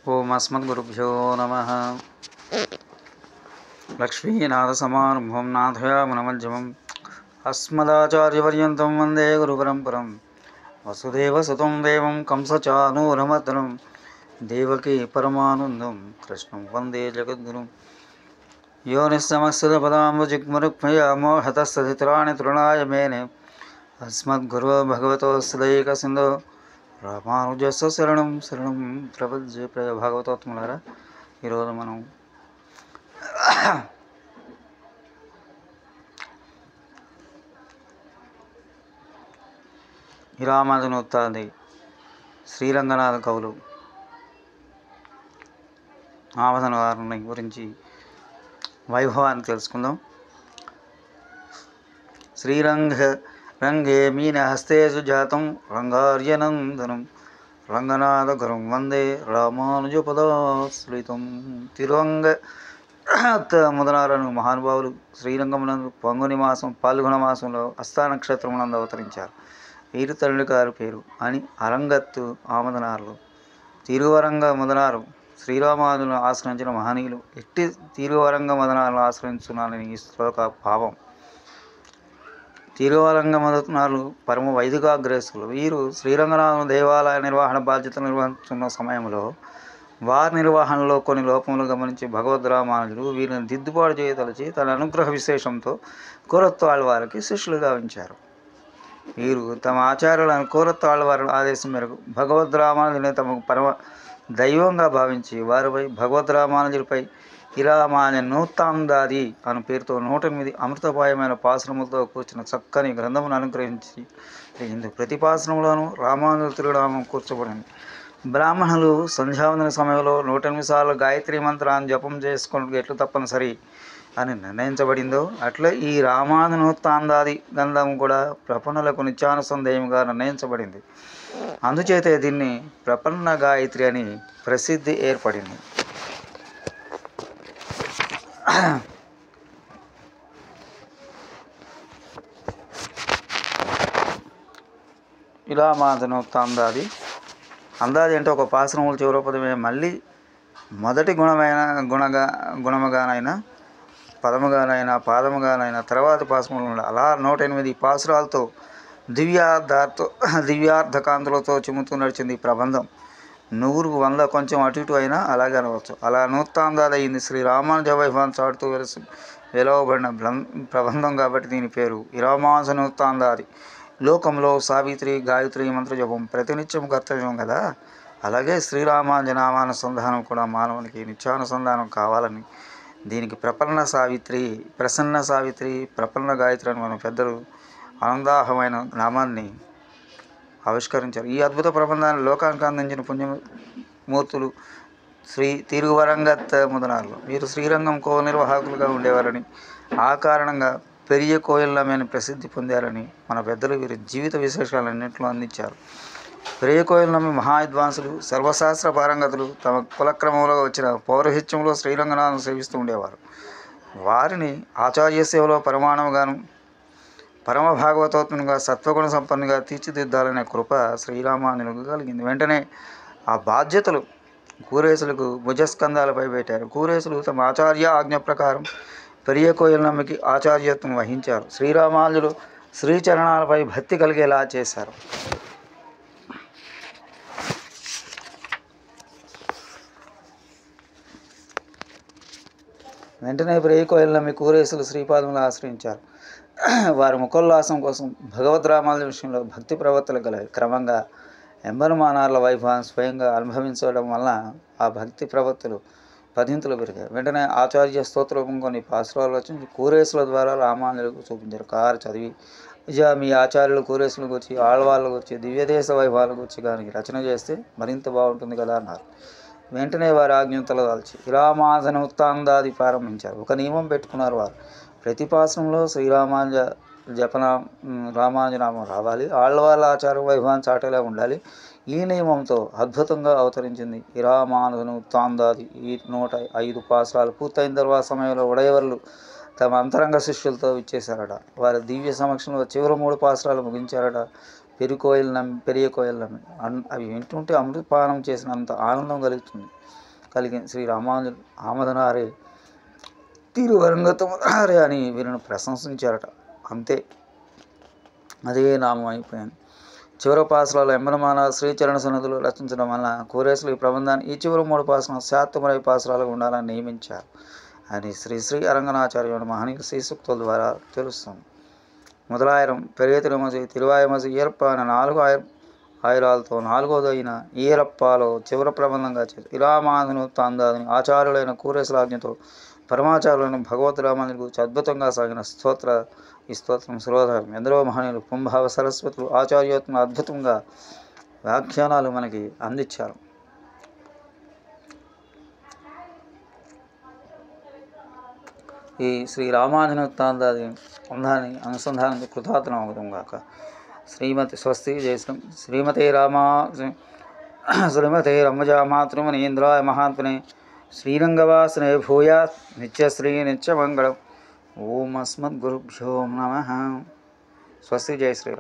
ఓం అస్మద్గురుభ్యో నమః. లక్ష్మీనాథసమారంభం నాథయామునమధ్యమం అస్మదాచార్యపర్యంతం వందే గురుపరంపరం. వసుదేవసుతం దేవం కంసచానూరమర్దనం దేవకీ పరమానందం కృష్ణం వందే జగద్గురుం. యోనిస్సమస్తపదాంబుజిగ్మరుక్మయామోహతస్థితిరాణి తృణాయ మేనే అస్మద్గురో భగవతోస్దైకసింధో రామానుజస్య శరణం శరణం ప్రపంచే. ప్రియ భాగవతోత్తములారా, ఈరోజు మనం రామానుజనోత్తాది శ్రీరంగనాథ కవులు ఆమదన వారిని గురించి వైభవాన్ని తెలుసుకుందాం. రంగే మీనహస్తేషు జాతం రంగార్యనందనం రంగనాథగురుం వందే రామానుజపదాశ్రితం. తిరువంగ మొదలారను మహానుభావులు శ్రీరంగమునందు పంగుని మాసం పాల్గొన మాసంలో హస్త నక్షత్రమునందు అవతరించారు. వీరు తల్లి గారి పేరు అని అరంగత్తు ఆమదనారులు. తిరువరంగ మొదలారు శ్రీరామానుజులను ఆశ్రయించిన మహనీయులు. ఎట్టి తిరువరంగ మొదనాలను ఆశ్రయించున్నారని ఈ శ్లోక భావం. తిరువరంగ మొదనాలు పరమ వైదికాగ్రేసులు. వీరు శ్రీరంగనాథుని దేవాలయ నిర్వహణ బాధ్యతలు నిర్వహిస్తున్న సమయంలో వారి నిర్వహణలో కొన్ని లోపములు గమనించి భగవద్రామానుజుడు వీరిని దిద్దుబాటు చేయదలిచి తన అనుగ్రహ విశేషంతో కోరత్తాళ్వారికి శిష్యులుగా ఉంచారు. వీరు తమ ఆచార్యులను కోరత్తాళ్వారి ఆదేశం మేరకు భగవద్రామానుజుని తమకు పరమ దైవంగా భావించి వారిపై భగవద్రామానుజుడిపై ఇరామాన్యనోత్తాందాది అను పేరుతో 108 అమృతపాయమైన పాశ్రములతో కూర్చున్న చక్కని గ్రంథమును అనుగ్రహించి ఇందు ప్రతి పాశ్రమంలోనూ రామానుజుల తిరునామం కూర్చోబడింది. బ్రాహ్మణులు సంధ్యావందన సమయంలో 108 సార్లు గాయత్రి మంత్రాన్ని జపం చేసుకున్నట్టు ఎట్లు తప్పనిసరి అని నిర్ణయించబడిందో అట్లే ఈ రామానుజనోత్తాందాది గ్రంథం కూడా ప్రపన్నులకు నిత్యానుసంధేయంగా నిర్ణయించబడింది. అందుచేతే దీన్ని ప్రపన్న గాయత్రి అని ప్రసిద్ధి ఏర్పడింది. రామానుజనోత్తాందాది అందాది అంటే ఒక పాశ్రముల చివరపదమే మళ్ళీ మొదటి గుణముగానైనా పదముగానైనా పాదముగానైనా తర్వాత పాశ్రములు అలా 108 పాసురాలతో దివ్యార్థకాంతులతో చిమ్ముతూ నడిచింది ఈ ప్రబంధం. 100 కొంచెం అటు ఇటు అయినా అలాగే అనవచ్చు. అలా నోత్తాందాది అయింది. శ్రీ రామానుజ వైభవాన్ని చాటుతూ వెలవబడిన ప్రబంధం కాబట్టి దీని పేరు రామానుజనోత్తాందాది. లోకంలో సావిత్రి గాయత్రి మంత్ర జపం ప్రతినిత్యం కర్తవ్యం కదా, అలాగే శ్రీరామానుజ నామానుసంధానం కూడా మానవునికి నిత్యానుసంధానం కావాలని దీనికి ప్రసన్న సావిత్రి ప్రపన్న గాయత్రి అని మన పెద్దలు ఆనందాహమైన నామాన్ని ఆవిష్కరించారు. ఈ అద్భుత ప్రబంధాన్ని లోకానికి అందించిన పుణ్యమూర్తులు శ్రీ తిరువరంగత్ మొదనాలు. వీరు శ్రీరంగం నిర్వాహకులుగా ఉండేవారని ఆ కారణంగా పెరియ కోయిలమ్మని ప్రసిద్ధి పొందారని మన పెద్దలు వీరి జీవిత విశేషాలన్నింటిలో అందించారు. పెరియ కోయిలమ్మ మహావిద్వాంసులు, సర్వశాస్త్ర పారంగతులు. తమ కులక్రమంలో వచ్చిన పౌరహిత్యంలో శ్రీరంగనాథను సేవిస్తూ ఉండేవారు. వారిని ఆచార్య సేవలో పరమాణముగాను పరమ భాగవతోత్మునిగా సత్వగుణ సంపన్నుగా తీర్చిదిద్దాలనే కృప శ్రీరామానుజులకు కలిగింది. వెంటనే ఆ బాధ్యతలు కూరేసులకు భుజస్కంధాలపై పెట్టారు. కూరేసులు తమ ఆచార్య ఆజ్ఞ ప్రకారం పెరియ కోయిలమ్మకి ఆచార్యత్వం వహించారు. శ్రీరామానుజులు శ్రీచరణాలపై భక్తి కలిగేలా చేశారు. వెంటనే పెరియ కోయిలమ్మ కూరేసులు శ్రీపాదములు ఆశ్రయించారు. వారి ముఖోల్లాసం కోసం భగవద్రామానుజుల విషయంలో భక్తి ప్రవర్తనలు గలవి. క్రమంగా ఎంబరమానార్ల వైభవాన్ని స్వయంగా అనుభవించడం వలన ఆ భక్తి ప్రవర్తనలు పదింతులు పెరిగాయి. వెంటనే ఆచార్య స్తోత్రరూపం కొన్ని పాసురాలు వచ్చి కూరేసుల ద్వారా రామానుజులకు చూపించారు. కారు చదివి మీ ఆచార్యులు కూరేసులకు వచ్చి ఆళ్వాళ్ళకు వచ్చి దివ్యదేశ వైభవాలకు వచ్చి కానీ రచన చేస్తే మరింత బాగుంటుంది కదా అన్నారు. వెంటనే వారి ఆజ్ఞను తలదాల్చి రామానుజనోత్తాందాది ప్రారంభించారు. ఒక నియమం పెట్టుకున్నారు వారు. ప్రతి పాశ్రంలో శ్రీరామానుజ రామానుజనామం రావాలి, ఆళ్వాళ్ళ ఆచార వైభవాన్ని చాటేలా ఉండాలి. ఈ నియమంతో అద్భుతంగా అవతరించింది రామానుజనోత్తాందాది. ఈ 105 పాసురాలు పూర్తయిన తర్వాత సమయంలో ఉడయవర్లు తమ అంతరంగ శిష్యులతో ఇచ్చేశారట. వారి దివ్య సమక్షంలో చివరి 3 పాసురాలు ముగించారట. పెరియ కోయిల్ నమ్మి అవి వింటుంటే అమృతపానం చేసినంత ఆనందం కలిగింది. శ్రీ రామానుజులు ఆమదనారే తిరువరంగతమునారే అని వీరిని ప్రశంసించారట. అంతే, అదే నామం అయిపోయింది. చివరి పాసరాలు ఎంబనమాన శ్రీచరణ సన్నదులు రచించడం వలన కోరేసులు ఈ ప్రబంధాన్ని ఈ చివరి 3 పాసరాలు శాతమురై పాసరాలుగా ఉండాలని నియమించారు అని శ్రీ అరంగనాచార్యుడు మహనీయ శ్రీసూక్తుల ద్వారా తెలుస్తుంది. మొదలాయిరం పెరియ తిరుమసి తిరువాయమసి ఈరప్ప అనే 4 ఆయురాలతో 4వదైన ఈరప్పలో చివరి ప్రబంధంగా చేసి ఇరామానును తాందాదని ఆచార్యులైన కూరేసులాజ్ఞతో పరమాచార్యులైన భగవత్ రామానుజుల గురించి అద్భుతంగా సాగిన ఈ స్తోత్రం శిరోధారం. ఎందరో మహనీయులు పుంభావ సరస్వతులు ఆచార్యోత్మ అద్భుతంగా వ్యాఖ్యానాలు మనకి అందించారు. ఈ శ్రీ రామానుజాది అందాన్ని అనుసంధానం కృతార్థం అవుతాం గాక. శ్రీమతి స్వస్తి జయశ్రీ శ్రీమతే రమజా మాతృమనీంద్రాయ మహాత్మనే శ్రీరంగవాసనే భూయాత్ నిత్యశ్రీ నిత్యమంగళం. ఓం అస్మద్గురుభ్యో నమః. స్వస్తి. జయ శ్రీరామ్.